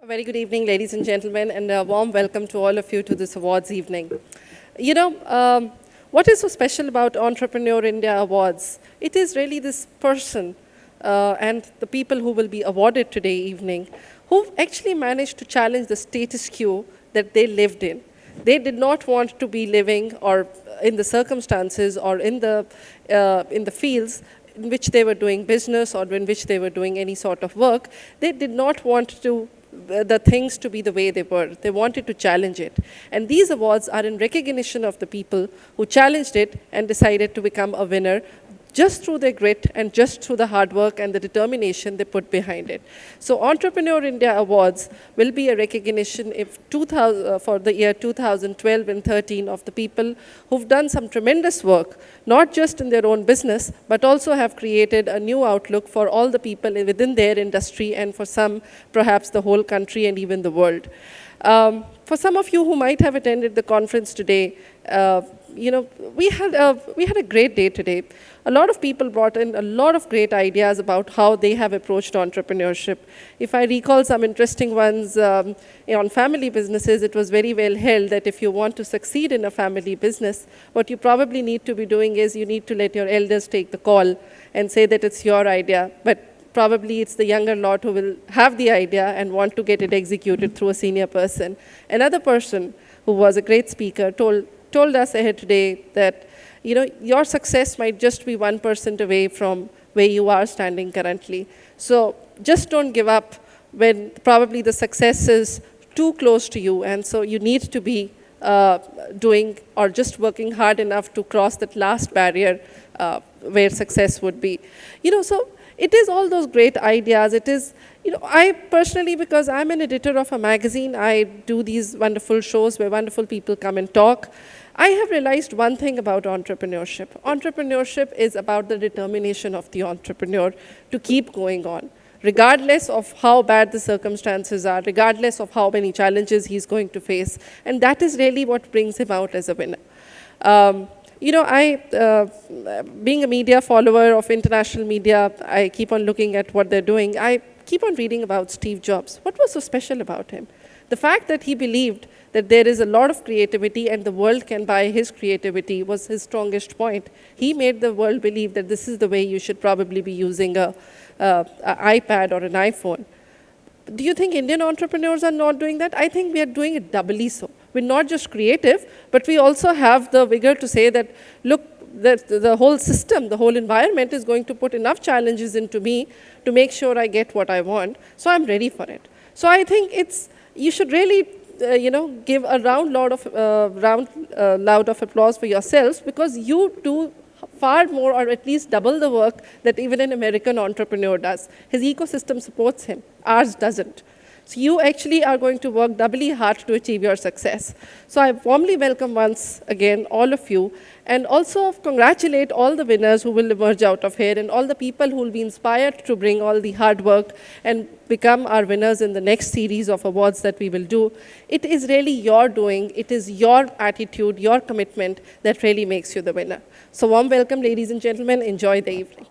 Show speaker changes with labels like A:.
A: A very good evening, ladies and gentlemen, and a warm welcome to all of you to this awards evening. You know, what is so special about Entrepreneur India Awards? It is really this person and the people who will be awarded today evening who actually managed to challenge the status quo that they lived in. They did not want to be living or in the circumstances or in the fields in which they were doing business or in which they were doing any sort of work. They did not want to the things to be the way they were. They wanted to challenge it. And these awards are in recognition of the people who challenged it and decided to become a winner just through their grit and just through the hard work and the determination they put behind it. So Entrepreneur India Awards will be a recognition for the year 2012 and 13 of the people who've done some tremendous work, not just in their own business, but also have created a new outlook for all the people within their industry and for some, perhaps the whole country and even the world. For some of you who might have attended the conference today, we had a great day today. A lot of people brought in a lot of great ideas about how they have approached entrepreneurship. If I recall some interesting ones on family businesses, it was very well held that if you want to succeed in a family business, what you probably need to be doing is you need to let your elders take the call and say that it's your idea. But probably it's the younger lot who will have the idea and want to get it executed through a senior person. Another person who was a great speaker told us ahead today that your success might just be 1% away from where you are standing currently. So just don't give up when probably the success is too close to you, and so you need to be doing or just working hard enough to cross that last barrier where success would be. So it is all those great ideas. It is, I personally, because I'm an editor of a magazine, I do these wonderful shows where wonderful people come and talk. I have realized one thing about entrepreneurship. Entrepreneurship is about the determination of the entrepreneur to keep going on, regardless of how bad the circumstances are, regardless of how many challenges he's going to face. And that is really what brings him out as a winner. Being a media follower of international media, I keep on looking at what they're doing. I keep on reading about Steve Jobs. What was so special about him? The fact that he believed that there is a lot of creativity and the world can buy his creativity was his strongest point. He made the world believe that this is the way you should probably be using an iPad or an iPhone. Do you think Indian entrepreneurs are not doing that? I think we are doing it doubly so. We're not just creative, but we also have the vigor to say that, look, the whole system, the whole environment is going to put enough challenges into me to make sure I get what I want, so I'm ready for it. So I think you should really give a loud of applause for yourselves, because you do far more, or at least double the work that even an American entrepreneur does. His ecosystem supports him. Ours doesn't. So you actually are going to work doubly hard to achieve your success. So I warmly welcome once again all of you, and also congratulate all the winners who will emerge out of here and all the people who will be inspired to bring all the hard work and become our winners in the next series of awards that we will do. It is really your doing, it is your attitude, your commitment that really makes you the winner. So warm welcome, ladies and gentlemen. Enjoy the evening.